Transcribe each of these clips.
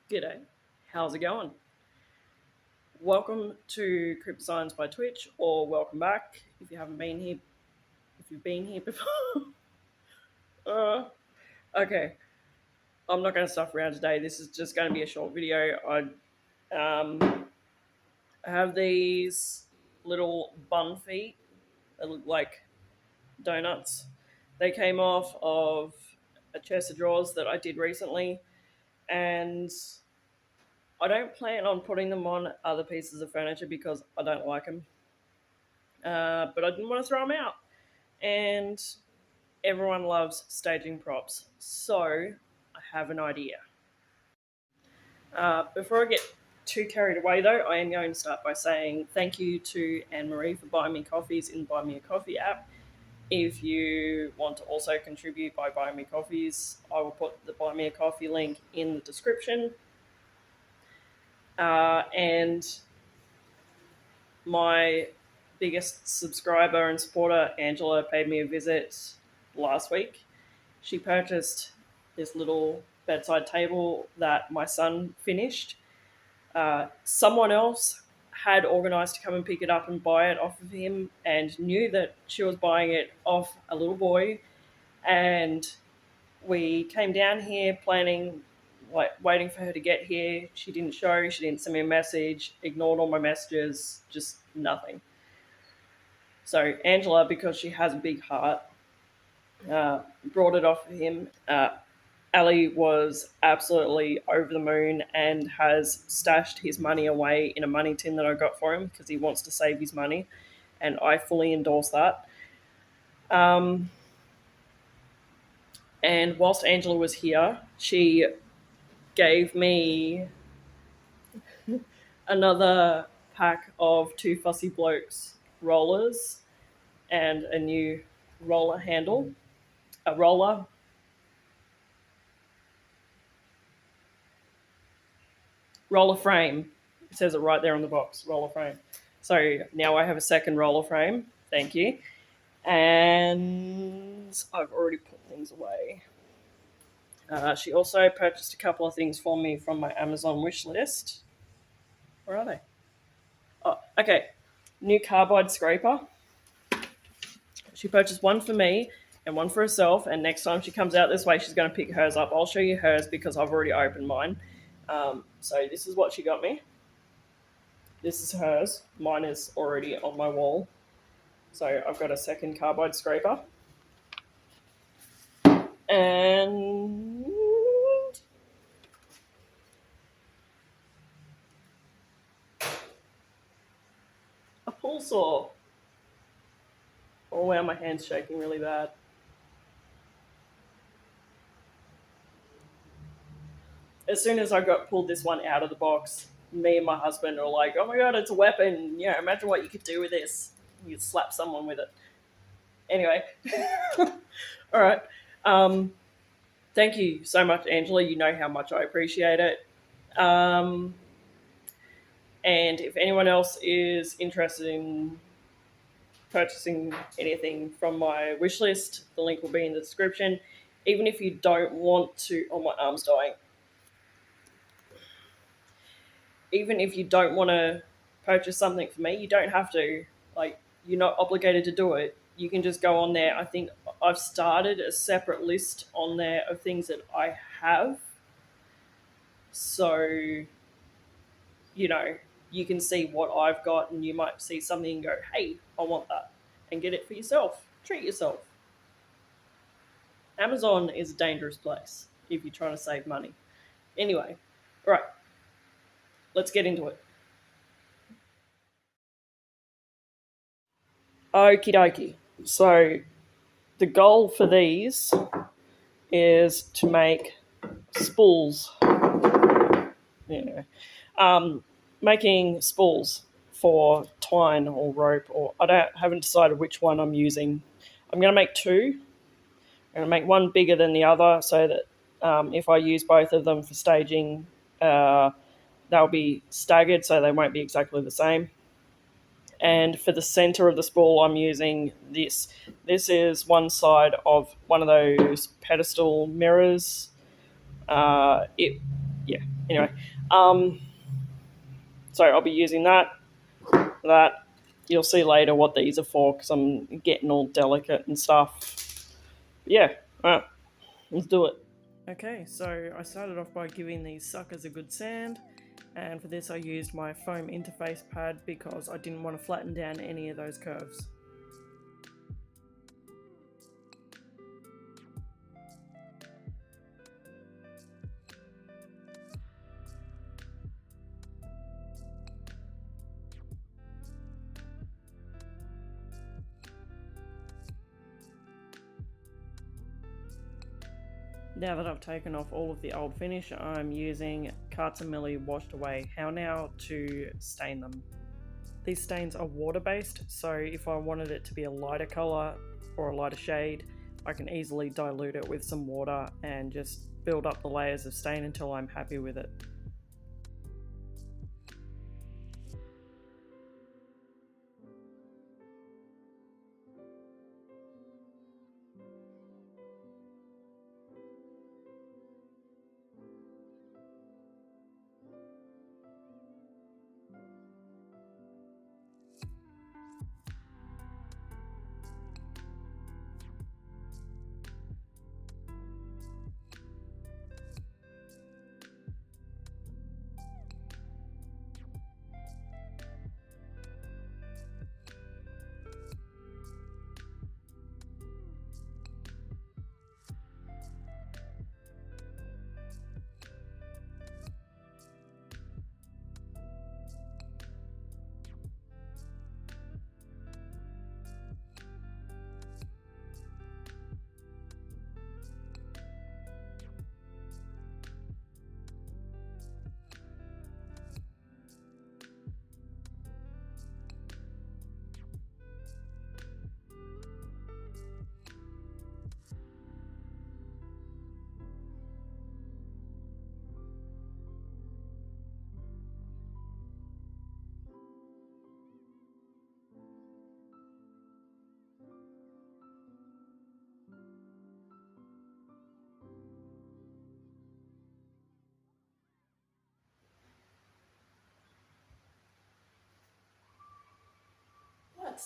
G'day, how's it going? Welcome to Crypto Science by Twitch, or welcome back if you haven't been here. If you've been here before, uh, okay. I'm not going to stuff around today. This is just going to be a short video. I have these little bun feet that look like donuts. They came off of a chest of drawers that I did recently, and I don't plan on putting them on other pieces of furniture because I don't like them. But I didn't want to throw them out. And everyone loves staging props. So I have an idea. Before I get too carried away, though, I am going to start by saying thank you to Anne Marie for buying me coffees in the Buy Me a Coffee app. If you want to also contribute by buying me coffees, I will put the Buy Me a Coffee link in the description. And my biggest subscriber and supporter, Angela, paid me a visit last week. She purchased this little bedside table that my son finished. Someone else had organized to come and pick it up and buy it off of him and knew that she was buying it off a little boy. And we came down here planning, like waiting for her to get here. She didn't show, she didn't send me a message, ignored all my messages, just nothing. So Angela, because she has a big heart, brought it off for him. Ali was absolutely over the moon and has stashed his money away in a money tin that I got for him because he wants to save his money, and I fully endorse that. Um, and whilst Angela was here, she gave me another pack of Two Fussy Blokes rollers and a new roller handle, a roller frame. It says it right there on the box, roller frame. So now I have a second roller frame. Thank you. And I've already put things away. She also purchased a couple of things for me from my Amazon wish list. Where are they? Oh, okay. New carbide scraper. She purchased one for me and one for herself. And next time she comes out this way, she's going to pick hers up. I'll show you hers because I've already opened mine. So this is what she got me. This is hers. Mine is already on my wall. So I've got a second carbide scraper. And a pull saw. Oh wow, my hand's shaking really bad. As soon as I got pulled this one out of the box, me and my husband are like, "Oh my god, it's a weapon! Yeah, imagine what you could do with this. You slap someone with it." Anyway, all right. Um, thank you so much, Angela. You know how much I appreciate it. Um, and if anyone else is interested in purchasing anything from my wish list, the link will be in the description. Even if you don't want to, oh, my arm's dying. Even if you don't want to purchase something for me, you don't have to. Like, you're not obligated to do it. You can just go on there. I think I've started a separate list on there of things that I have. So, you can see what I've got, and you might see something and go, hey, I want that, and get it for yourself. Treat yourself. Amazon is a dangerous place if you're trying to save money. Anyway, all right, let's get into it. Okie dokie. So, the goal for these is to make spools. Yeah. Making spools for twine or rope, or haven't decided which one I'm using. I'm going to make two. I'm going to make one bigger than the other so that if I use both of them for staging, they'll be staggered so they won't be exactly the same. And for the center of the spool, I'm using this. This is one side of one of those pedestal mirrors. It yeah. Anyway, so I'll be using that. You'll see later what these are for because I'm getting all delicate and stuff. Yeah, all right, let's do it. Okay, so I started off by giving these suckers a good sand, and for this I used my foam interface pad because I didn't want to flatten down any of those curves. Now that I've taken off all of the old finish, I'm using Millie washed away How Now to stain them. These stains are water based, so if I wanted it to be a lighter colour or a lighter shade, I can easily dilute it with some water and just build up the layers of stain until I'm happy with it. What?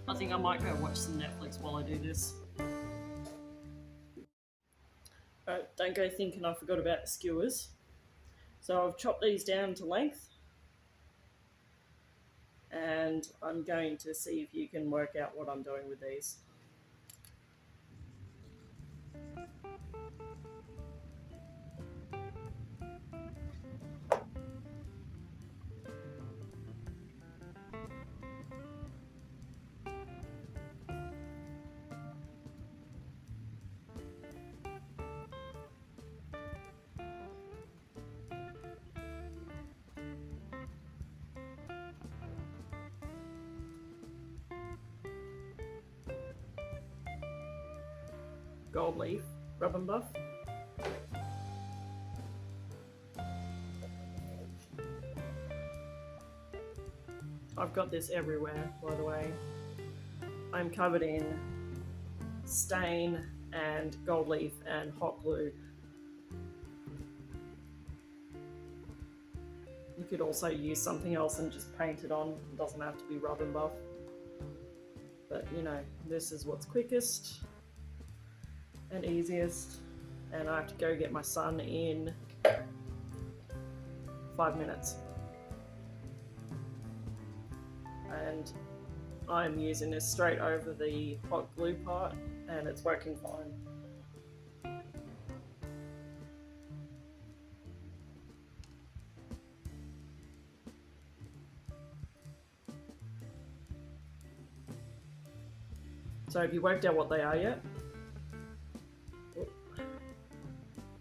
I think I might go watch some Netflix while I do this. Don't go thinking I forgot about the skewers. So I've chopped these down to length, and I'm going to see if you can work out what I'm doing with these. Gold leaf, rub and buff. I've got this everywhere, by the way. I'm covered in stain and gold leaf and hot glue. You could also use something else and just paint it on. It doesn't have to be rub and buff. But you know, this is what's quickest and easiest. And I have to go get my son in 5 minutes. And I'm using this straight over the hot glue part and it's working fine. So have you worked out what they are yet?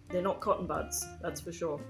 They're not cotton buds, that's for sure.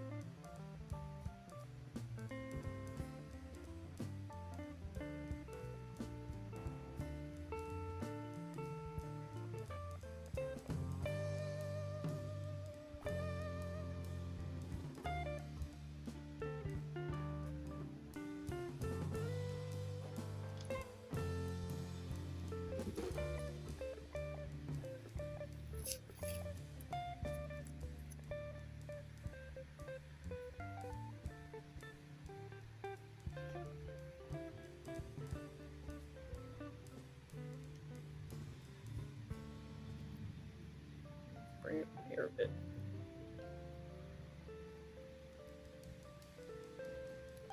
Bring it here a bit.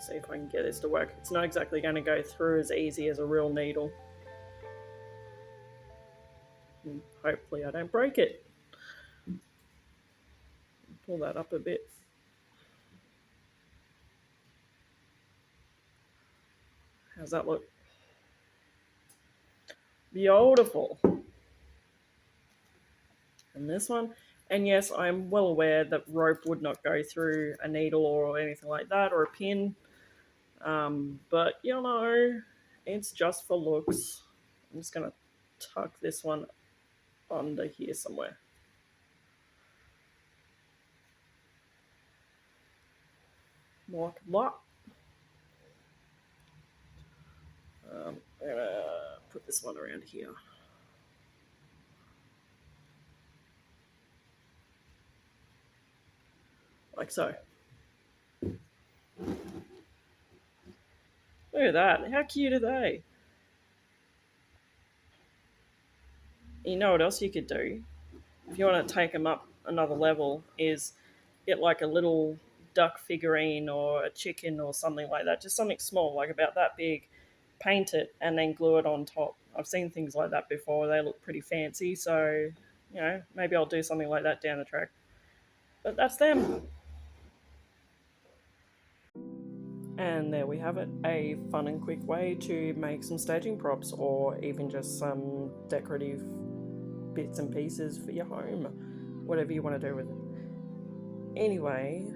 See if I can get this to work. It's not exactly going to go through as easy as a real needle. And hopefully I don't break it. Pull that up a bit. How's that look? Beautiful. And this one. And yes, I'm well aware that rope would not go through a needle or anything like that, or a pin. But you know, it's just for looks. I'm just going to tuck this one under here somewhere. Like that. I'm going to put this one around here. Like so. Look at that. How cute are they? You know what else you could do? If you want to take them up another level, is get like a little duck figurine or a chicken or something like that. Just something small, like about that big. Paint it and then glue it on top. I've seen things like that before. They look pretty fancy. So, you know, maybe I'll do something like that down the track. But that's them. And there we have it, a fun and quick way to make some staging props or even just some decorative bits and pieces for your home, whatever you want to do with it. Anyway,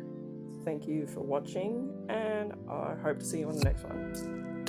thank you for watching and I hope to see you on the next one.